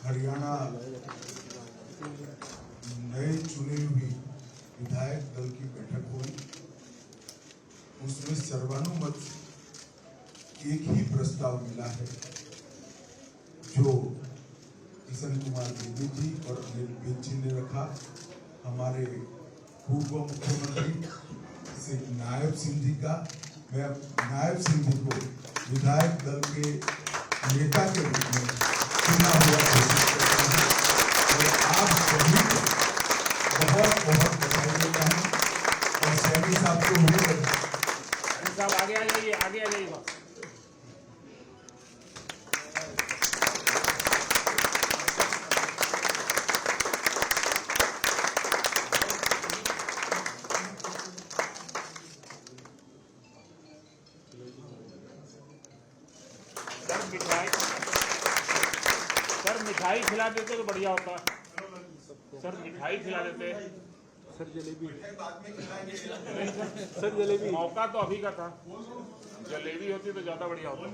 हरियाणा नए चुने हुए विधायक दल की बैठक हुई। उसमें सर्वानुमत एक ही प्रस्ताव मिला है जो किशन कुमार बेदी जी और अनिल विज जी ने रखा। हमारे पूर्व मुख्यमंत्री श्री नायब सिंह जी का, मैं नायब सिंह जी को विधायक दल के नेता के रूप में चुना हुआ घोषित करता हूं और आप सभी को बहुत बहुत बधाई देता हूं। और सैनी साहब को मुझे साहब आगे आ जाइए, आगे आ जाइए। सर मिठाई खिला देते तो बढ़िया होता। सर मिठाई खिला देते। सर जलेबी, सर जलेबी मौका तो अभी का था, जलेबी होती तो ज्यादा बढ़िया होता।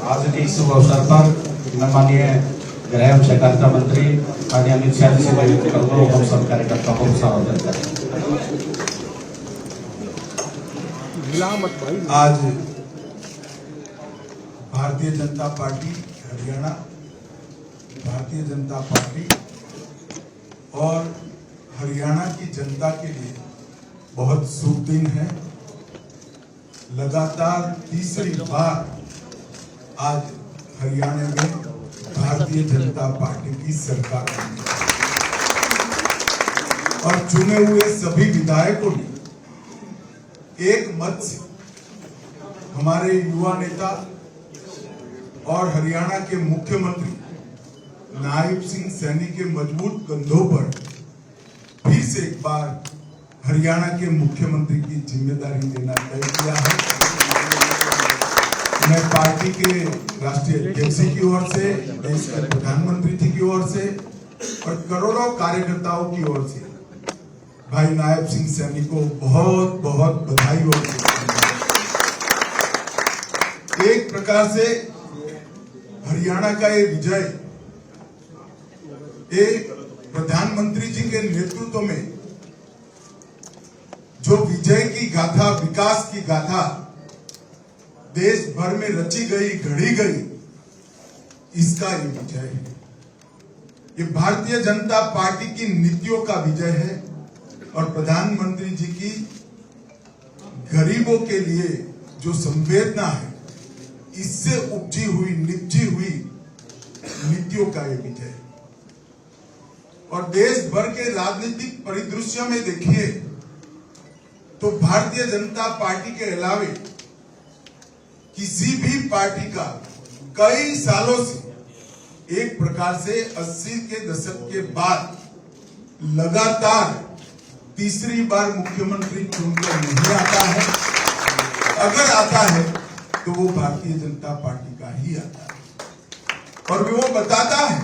आज के इस शुभ अवसर पर मैं माननीय गृह एवं सहकारिता मंत्री माननीय अमित शाह जी से व्यक्त करता हूँ। हम सब कार्यकर्ताओं को संबोधित करें। आज भारतीय जनता पार्टी हरियाणा, भारतीय जनता पार्टी और हरियाणा की जनता के लिए बहुत शुभ दिन है। लगातार तीसरी बार आज हरियाणा में भारतीय जनता पार्टी की सरकार बनी और चुने हुए सभी विधायकों ने एक मत से हमारे युवा नेता और हरियाणा के मुख्यमंत्री नायब सिंह सैनी के मजबूत कंधों पर फिर से एक बार हरियाणा के मुख्यमंत्री की जिम्मेदारी लेना तय किया है। मैं पार्टी के राष्ट्रीय अध्यक्ष की ओर से, देश के प्रधानमंत्री जी की ओर से और करोड़ों कार्यकर्ताओं की ओर से भाई नायब सिंह सैनी को बहुत बहुत बधाई और एक प्रकार से हरियाणा का ये विजय एक प्रधानमंत्री जी के नेतृत्व में जो विजय की गाथा, विकास की गाथा देश भर में रची गई, घड़ी गई, इसका ये विजय है। ये भारतीय जनता पार्टी की नीतियों का विजय है और प्रधानमंत्री जी की गरीबों के लिए जो संवेदना है, इससे उपजी हुई, निपजी हुई नीतियों का ये विजय है। और देश भर के राजनीतिक परिदृश्य में देखिए तो भारतीय जनता पार्टी के अलावे किसी भी पार्टी का कई सालों से एक प्रकार से 80 के दशक के बाद लगातार तीसरी बार मुख्यमंत्री चुनकर नहीं आता है। अगर आता है तो वो भारतीय जनता पार्टी का ही आता है। और वो बताता है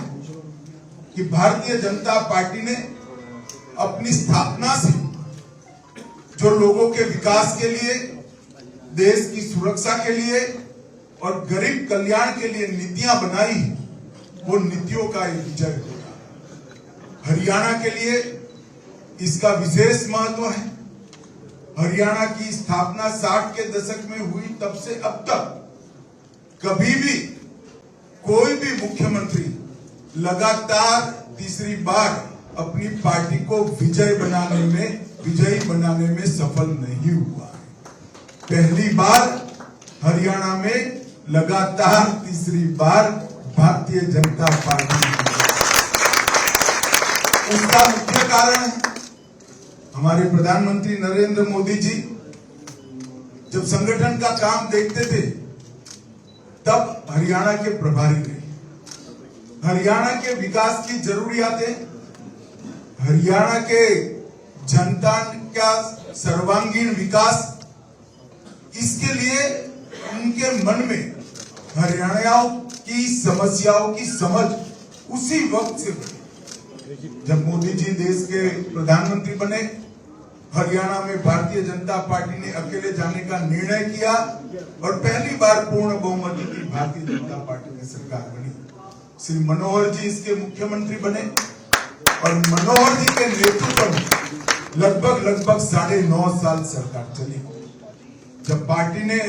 कि भारतीय जनता पार्टी ने अपनी स्थापना से जो लोगों के विकास के लिए, देश की सुरक्षा के लिए और गरीब कल्याण के लिए नीतियां बनाई, वो नीतियों का एक विजय होगा। हरियाणा के लिए इसका विशेष महत्व है। हरियाणा की स्थापना 60 के दशक में हुई, तब से अब तक कभी भी कोई भी मुख्यमंत्री लगातार तीसरी बार अपनी पार्टी को विजयी बनाने में सफल नहीं हुआ है। पहली बार हरियाणा में लगातार तीसरी बार भारतीय जनता पार्टी उसका मुख्य कारण है हमारे प्रधानमंत्री नरेंद्र मोदी जी जब संगठन का काम देखते थे तब हरियाणा के प्रभारी रहे। हरियाणा के विकास की जरूरियातें, हरियाणा के जनता का सर्वांगीण विकास, इसके लिए उनके मन में हरियाणा की समस्याओं की समझ उसी वक्त से बनी जब मोदी जी देश के प्रधानमंत्री बने। हरियाणा में भारतीय जनता पार्टी ने अकेले जाने का निर्णय किया और पहली बार पूर्ण बहुमत की भारतीय जनता पार्टी की सरकार बनी। श्री मनोहर जी इसके मुख्यमंत्री बने और मनोहर जी के नेतृत्व में लगभग 9.5 साल सरकार चली। जब पार्टी ने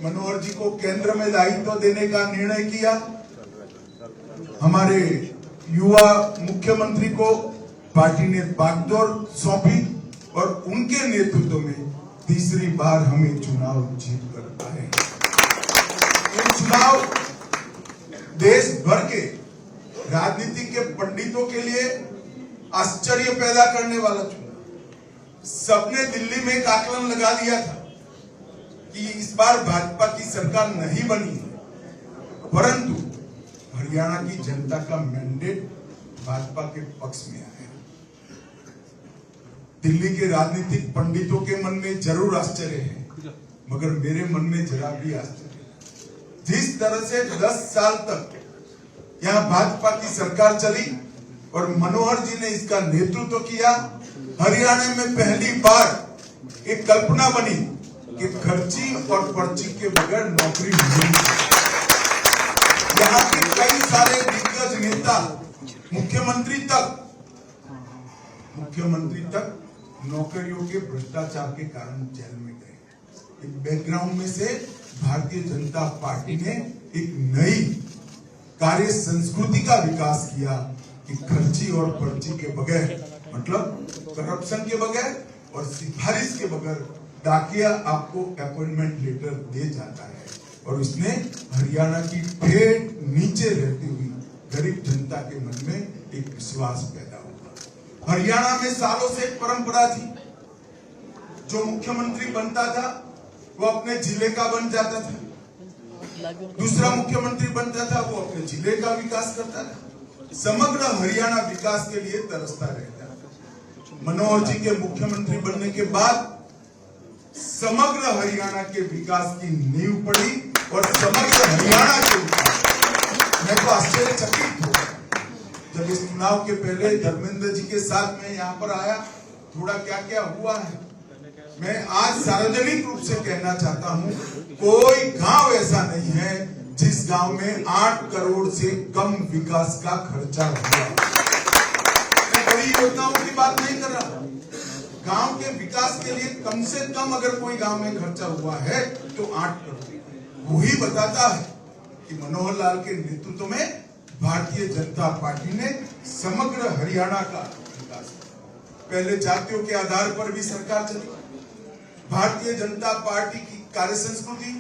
मनोहर जी को केंद्र में दायित्व देने का निर्णय किया, हमारे युवा मुख्यमंत्री को पार्टी ने बागडोर सौंपी और उनके नेतृत्व में तीसरी बार हमें चुनाव जीत कर आए। ये चुनाव देश भर के राजनीति के पंडितों के लिए आश्चर्य पैदा करने वाला चुनाव। सबने दिल्ली में एक आकलन लगा दिया था कि इस बार भाजपा की सरकार नहीं बनी है, परंतु हरियाणा की जनता का मैंडेट भाजपा के पक्ष में आया। दिल्ली के राजनीतिक पंडितों के मन में जरूर आश्चर्य है, मगर मेरे मन में जरा भी आश्चर्य है। जिस तरह से 10 साल तक यहाँ भाजपा की सरकार चली और मनोहर जी ने इसका नेतृत्व किया, हरियाणा में पहली बार एक कल्पना बनी कि खर्ची और पर्ची के बगैर नौकरी मिलेगी। यहाँ के कई सारे दिग्गज नेता मुख्यमंत्री तक नौकरियों के भ्रष्टाचार के कारण जेल में गए। एक बैकग्राउंड में से भारतीय जनता पार्टी ने एक नई कार्य संस्कृति का विकास किया कि खर्ची और पर्ची के बगैर, मतलब करप्शन के बगैर और सिफारिश के बगैर डाकिया आपको अपॉइंटमेंट लेटर दे जाता है। और उसने हरियाणा की ठेठ नीचे रहती हुई गरीब जनता के मन में एक विश्वास पैदा हुआ। हरियाणा में सालों से एक परंपरा थी, जो मुख्यमंत्री बनता था वो अपने जिले का बन जाता था, दूसरा मुख्यमंत्री बनता था वो अपने जिले का विकास करता था, समग्र हरियाणा विकास के लिए तरसता रहता। मनोहर जी के मुख्यमंत्री बनने के बाद समग्र हरियाणा के विकास की नींव पड़ी और समग्र हरियाणा के विकास, मैं तो आश्चर्यचकित हूँ जब इस चुनाव के पहले धर्मेंद्र जी के साथ मैं यहाँ पर आया, थोड़ा क्या क्या हुआ है मैं आज सार्वजनिक रूप से कहना चाहता हूँ। कोई गांव ऐसा नहीं है जिस गांव में 8 करोड़ से कम विकास का खर्चा हुआ। मैं बड़ी योजनाओं की बात नहीं कर रहा, गांव के विकास के लिए कम से कम अगर कोई गांव में खर्चा हुआ है तो 8 करोड़। वही बताता है कि मनोहर लाल के नेतृत्व में भारतीय जनता पार्टी ने समग्र हरियाणा का विकास किया। पहले जातियों के आधार पर भी सरकार चली। भारतीय जनता पार्टी की कार्य संस्कृति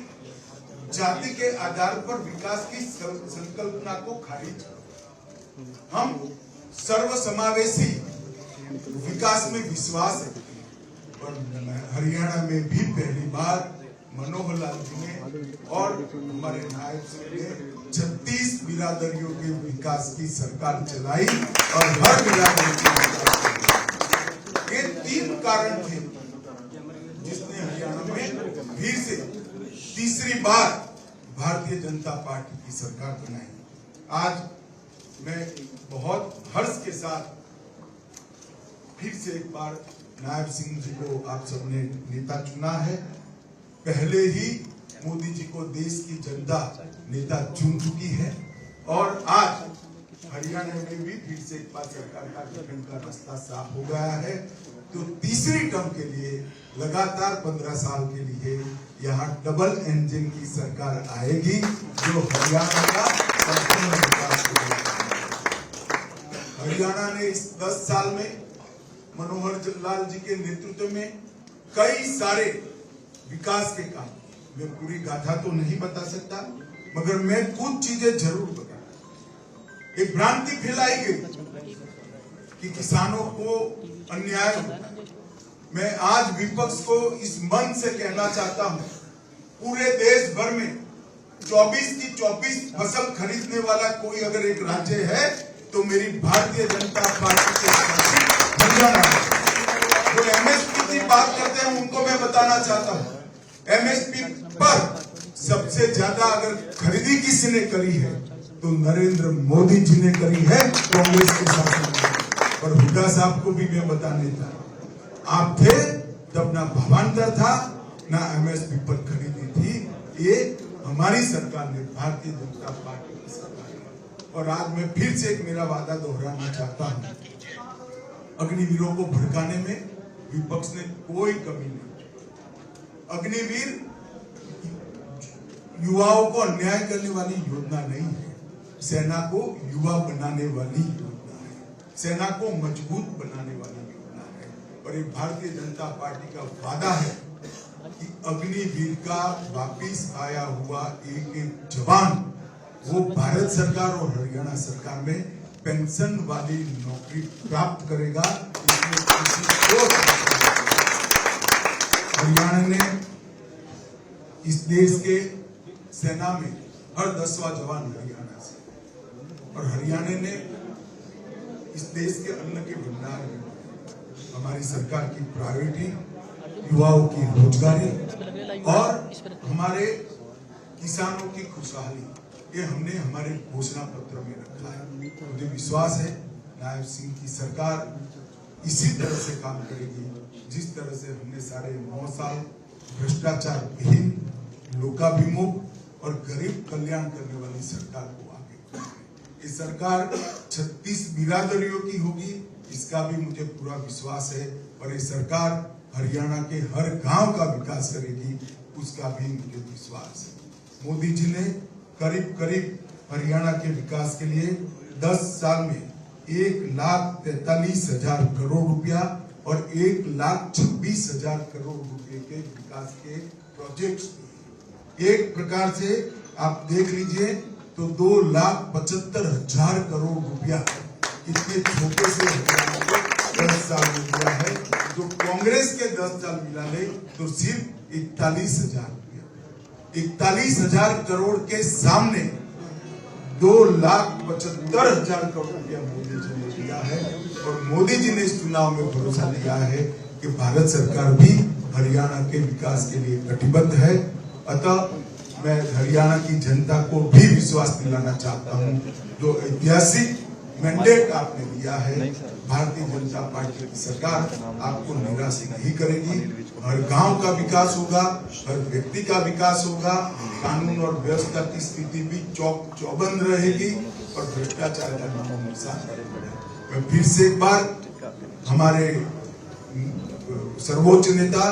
जाति के आधार पर विकास की संकल्पना को खारिज कर, हम सर्वसमावेशी विकास में विश्वास रखते हैं। और हरियाणा में भी पहली बार मनोहर लाल जी ने और हमारे नायब सिंह ने 36 बिरादरियों के विकास की सरकार चलाई और हर बिरादरी की विकास। ये 3 कारण थे जिसने हरियाणा में फिर से तीसरी बार भारतीय जनता पार्टी की सरकार बनाई। आज मैं बहुत हर्ष के साथ फिर से एक बार नायब सिंह जी को आप सबने नेता चुना है। पहले ही मोदी जी को देश की जनता नेता चुन चुकी है और आज हरियाणा में भी फिर से एक बार सरकार का गठन का रास्ता साफ हो गया है। तो तीसरी टर्म के लिए लगातार 15 साल के लिए यहाँ डबल इंजन की सरकार आएगी जो हरियाणा का संपूर्ण विकास करेगी। हरियाणा ने इस 10 साल में मनोहर लाल जी के नेतृत्व में कई सारे विकास के काम, मैं पूरी गाथा तो नहीं बता सकता, मगर मैं कुछ चीजें जरूर बता। एक भ्रांति फैलाई गई कि किसानों को अन्याय होता है। मैं आज विपक्ष को इस मन से कहना चाहता हूं, पूरे देश भर में 24 की 24 फसल खरीदने वाला कोई अगर एक राज्य है तो मेरी भारतीय जनता पार्टी के हरियाणा। जो एमएसपी की बात करते हैं उनको मैं बताना चाहता हूं, एमएसपी पर सबसे ज्यादा अगर खरीदी किसी ने करी है तो नरेंद्र मोदी जी ने करी है कांग्रेस के शासन में। और हुड्डा साहब को भी मैं बताने था, आप थे तब ना भावांतर था ना एमएसपी पर खरीदी थी, ये हमारी सरकार ने, भारतीय जनता पार्टी की सरकार ने। और आज मैं फिर से एक मेरा वादा दोहराना चाहता हूं, अग्निवीरों को भड़काने में विपक्ष ने कोई कमी नहीं। अग्निवीर युवाओं को अन्याय करने वाली योजना नहीं है, सेना को युवा बनाने वाली योजना है, सेना को मजबूत बनाने वाली योजना है। और एक भारतीय जनता पार्टी का वादा है कि अग्निवीर का वापिस आया हुआ एक एक जवान वो भारत सरकार और हरियाणा सरकार में पेंशन वाली नौकरी प्राप्त करेगा। इसमें किसी को हरियाणा ने इस देश के सेना में हर 10वां जवान हरियाणा से, और हरियाणा ने इस देश के अन्न के भंडार में हमारी सरकार की प्रायोरिटी युवाओं की रोजगारी और हमारे किसानों की खुशहाली, ये हमने हमारे घोषणा पत्र में रखा है। मुझे विश्वास है नायब सिंह की सरकार इसी तरह से काम करेगी जिस तरह से हमने 9.5 साल भ्रष्टाचार विहीन, लोकाभिमुख और गरीब कल्याण करने वाली सरकार को आगे बढ़ाया। ये सरकार 36 बिरादरियों की होगी, इसका भी मुझे पूरा विश्वास है। और ये सरकार हरियाणा के हर गांव का विकास करेगी, उसका भी मुझे विश्वास है। मोदी जी ने करीब करीब हरियाणा के विकास के लिए 10 साल में 1,43,000 करोड़ रुपया और 1,26,000 करोड़ रुपए के विकास के प्रोजेक्ट्स, एक प्रकार से आप देख लीजिए तो 2,75,000 करोड़ रुपया इतने छोटे से हरियाणा को 10 साल में दिया है। जो कांग्रेस के 10 साल मिला ले तो सिर्फ 41,000 रुपया, 41,000 करोड़ के सामने 2,75,000 करोड़ रुपया मोदी जी ने दिया है। और मोदी जी ने इस चुनाव में भरोसा दिया है कि भारत सरकार भी हरियाणा के विकास के लिए कटिबद्ध है। अतः मैं हरियाणा की जनता को भी विश्वास दिलाना चाहता हूं, जो ऐतिहासिक मैंडेट आपने दिया है, भारतीय जनता पार्टी की सरकार आपको निराश नहीं करेगी। हर गांव का विकास होगा, हर व्यक्ति का विकास होगा, कानून और व्यवस्था की स्थिति भी चौबंद रहेगी और भ्रष्टाचार का नामो निशान रहेगा। मैं फिर से एक बार हमारे सर्वोच्च नेता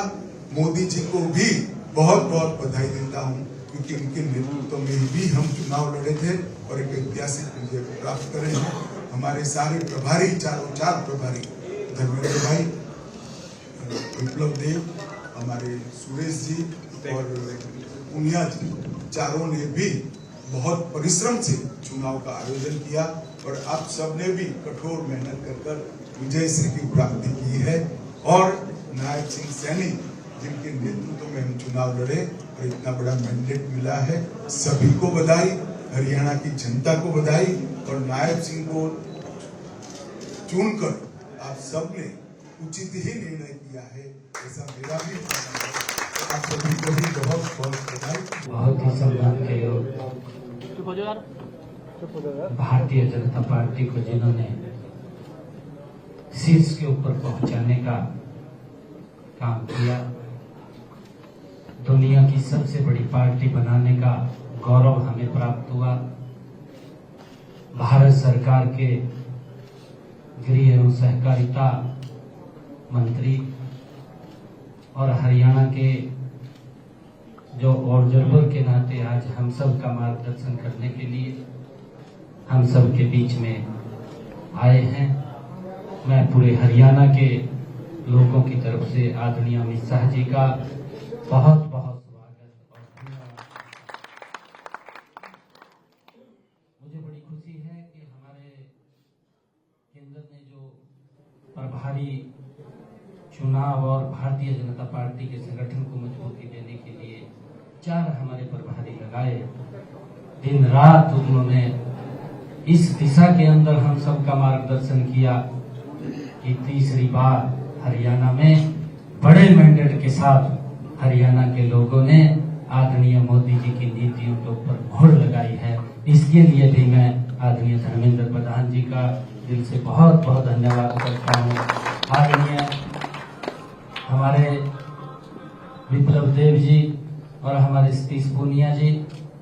मोदी जी को भी बहुत बहुत बधाई देता हूं, क्योंकि उनके नेतृत्व में ही हम चुनाव लड़े थे और एक ऐतिहासिक विजय प्राप्त करे हैं। हमारे सारे प्रभारी, चार प्रभारी, धर्मेंद्र भाई, विप्लव देव, हमारे सुरेश जी और पुनिया जी, चारों ने भी बहुत परिश्रम से चुनाव का आयोजन किया और आप सबने भी कठोर मेहनत कर विजय श्री की प्राप्ति की है। और नायब सिंह सैनी जिनके नेतृत्व में हम चुनाव लड़े और इतना बड़ा मैंडेट मिला है, सभी को बधाई, हरियाणा की जनता को बधाई। और नायब सिंह को चुनकर आप सबने उचित ही निर्णय किया है, ऐसा मेरा भी मानना है। आप सभी को भी बहुत बहुत बधाई। बहुत ही सम्मान के योग भारतीय जनता पार्टी को जिन्होंने शीर्ष के ऊपर पहुंचाने का काम किया, दुनिया की सबसे बड़ी पार्टी बनाने का गौरव हमें प्राप्त हुआ। भारत सरकार के गृह एवं सहकारिता मंत्री और हरियाणा के जो ऑब्जर्वर के नाते आज हम सब का मार्गदर्शन करने के लिए हम सब के बीच में आए हैं। मैं पूरे हरियाणा के लोगों की तरफ से आदरणीय अमित शाह जी का बहुत बहुत स्वागत और धन्यवाद। मुझे बड़ी खुशी है कि हमारे केंद्र ने जो प्रभारी चुनाव और भारतीय जनता पार्टी के संगठन को मजबूती देने के लिए 4 हमारे प्रभारी लगाए। दिन रात उन्होंने इस दिशा के अंदर हम सबका मार्गदर्शन किया कि तीसरी बार हरियाणा में बड़े मैंडेट के साथ हरियाणा के लोगों ने आदरणीय मोदी जी की नीतियों के ऊपर मोहर लगाई है। इसके लिए भी मैं आदरणीय धर्मेंद्र प्रधान जी का दिल से बहुत बहुत धन्यवाद करता हूँ। आदरणीय हमारे विप्लव देव जी और हमारे सतीश पूनिया जी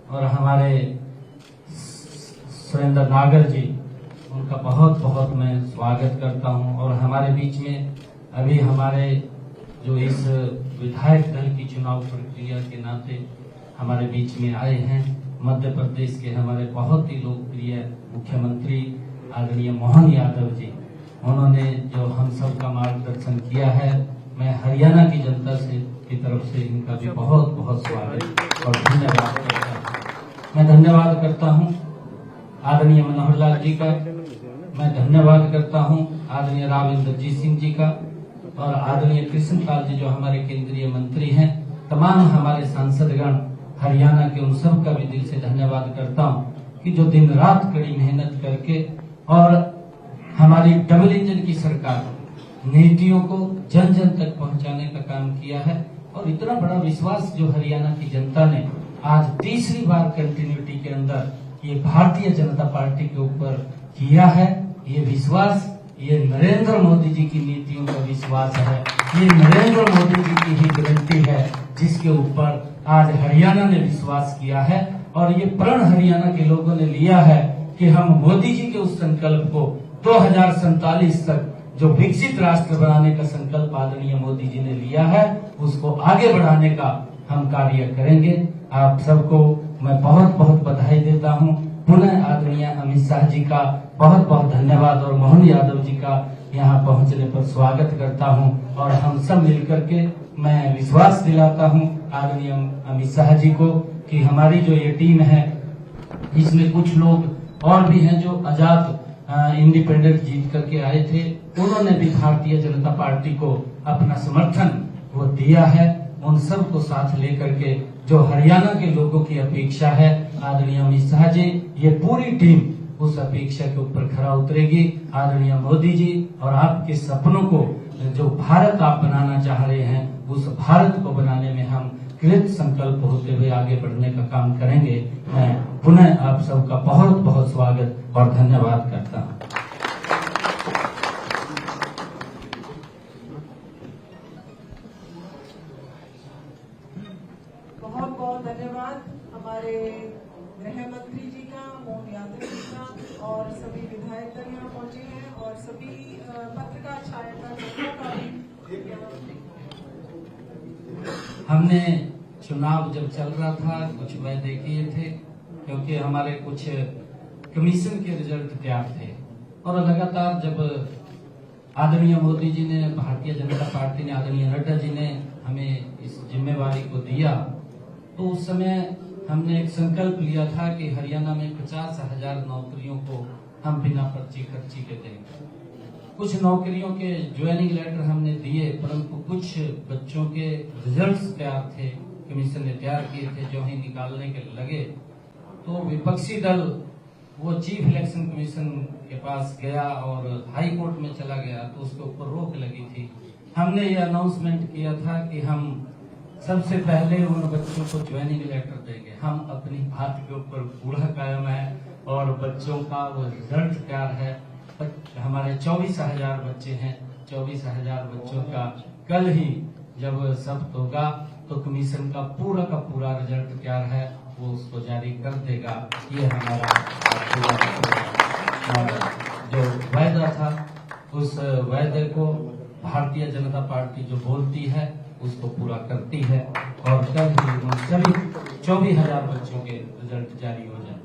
और हमारे सुरेंद्र नागर जी, उनका बहुत बहुत मैं स्वागत करता हूं। और हमारे बीच में अभी हमारे जो इस विधायक दल की चुनाव प्रक्रिया के नाते हमारे बीच में आए हैं, मध्य प्रदेश के हमारे बहुत ही लोकप्रिय मुख्यमंत्री आदरणीय मोहन यादव जी, उन्होंने जो हम सब का मार्गदर्शन किया है, मैं हरियाणा की जनता से की तरफ से इनका भी बहुत बहुत स्वागत और धन्यवाद करता हूँ। मैं धन्यवाद करता हूँ आदरणीय मनोहर लाल जी का, मैं धन्यवाद करता हूँ आदरणीय राव इंद्रजीत सिंह जी का और आदरणीय कृष्णपाल जी जो हमारे केंद्रीय मंत्री हैं, तमाम हमारे सांसदगण हरियाणा के उन सब का भी दिल से धन्यवाद करता हूँ कि जो दिन रात कड़ी मेहनत करके और हमारी डबल इंजन की सरकार नीतियों को जन जन तक पहुंचाने का काम किया है। और इतना बड़ा विश्वास जो हरियाणा की जनता ने आज तीसरी बार कंटिन्यूटी के अंदर ये भारतीय जनता पार्टी के ऊपर किया है, ये विश्वास ये नरेंद्र मोदी जी की नीतियों का विश्वास है, ये नरेंद्र मोदी जी की ही गारंटी है जिसके ऊपर आज हरियाणा ने विश्वास किया है। और ये प्रण हरियाणा के लोगों ने लिया है कि हम मोदी जी के उस संकल्प को 2047 तक जो विकसित राष्ट्र बनाने का संकल्प आदरणीय मोदी जी ने लिया है, उसको आगे बढ़ाने का हम कार्य करेंगे। आप सबको मैं बहुत बहुत बधाई देता हूं। पुनः आदरणीय अमित शाह जी का बहुत बहुत धन्यवाद और मोहन यादव जी का यहां पहुंचने पर स्वागत करता हूं। और हम सब मिलकर के मैं विश्वास दिलाता हूं आदरणीय अमित शाह जी को कि हमारी जो ये टीम है, इसमें कुछ लोग और भी हैं जो आजाद इंडिपेंडेंट जीत करके आए थे, उन्होंने भी भारतीय जनता पार्टी को अपना समर्थन वो दिया है। उन सब को साथ लेकर के जो हरियाणा के लोगों की अपेक्षा है, आदरणीय अमित शाह जी, ये पूरी टीम उस अपेक्षा के ऊपर खरा उतरेगी। आदरणीय मोदी जी और आपके सपनों को जो भारत आप बनाना चाह रहे हैं, उस भारत को बनाने में हम कृत संकल्प होते हुए आगे बढ़ने का काम करेंगे। मैं पुनः आप सबका बहुत बहुत स्वागत और धन्यवाद करता हूँ। बहुत बहुत धन्यवाद हमारे गृह मंत्री जी का, मोहन यादव जी का और सभी विधायक दल यहाँ पहुंचे हैं और सभी पत्रकार छायाकार लोगों का भी। हमने चुनाव जब चल रहा था कुछ वायदे किए थे, क्योंकि हमारे कुछ कमीशन के रिजल्ट तैयार थे और लगातार जब आदरणीय मोदी जी ने, भारतीय जनता पार्टी ने, आदरणीय नड्डा जी ने हमें इस जिम्मेवारी को दिया, तो उस समय हमने एक संकल्प लिया था कि हरियाणा में 50,000 नौकरियों को हम बिना पर्ची खर्ची के देंगे। कुछ नौकरियों के ज्वाइनिंग लेटर हमने दिए, परंतु कुछ बच्चों के रिजल्ट्स तैयार थे, कमीशन ने तैयार किए थे, जो ही निकालने के लगे तो विपक्षी दल वो चीफ इलेक्शन कमीशन के पास गया और हाई कोर्ट में चला गया, तो उसके ऊपर रोक लगी थी। हमने ये अनाउंसमेंट किया था कि हम सबसे पहले उन बच्चों को ज्वाइनिंग लेटर देंगे। हम अपनी बात के ऊपर पूरा कायम है और बच्चों का वो रिजल्ट तैयार है। हमारे 24,000 बच्चे हैं, 24,000 बच्चों का कल ही जब सब होगा तो कमीशन का पूरा रिजल्ट तैयार है, वो उसको जारी कर देगा। ये हमारा जो वायदा था, उस वायदे को भारतीय जनता पार्टी जो बोलती है उसको पूरा करती है और कल ही उन सभी 24,000 बच्चों के रिजल्ट जारी हो जाए।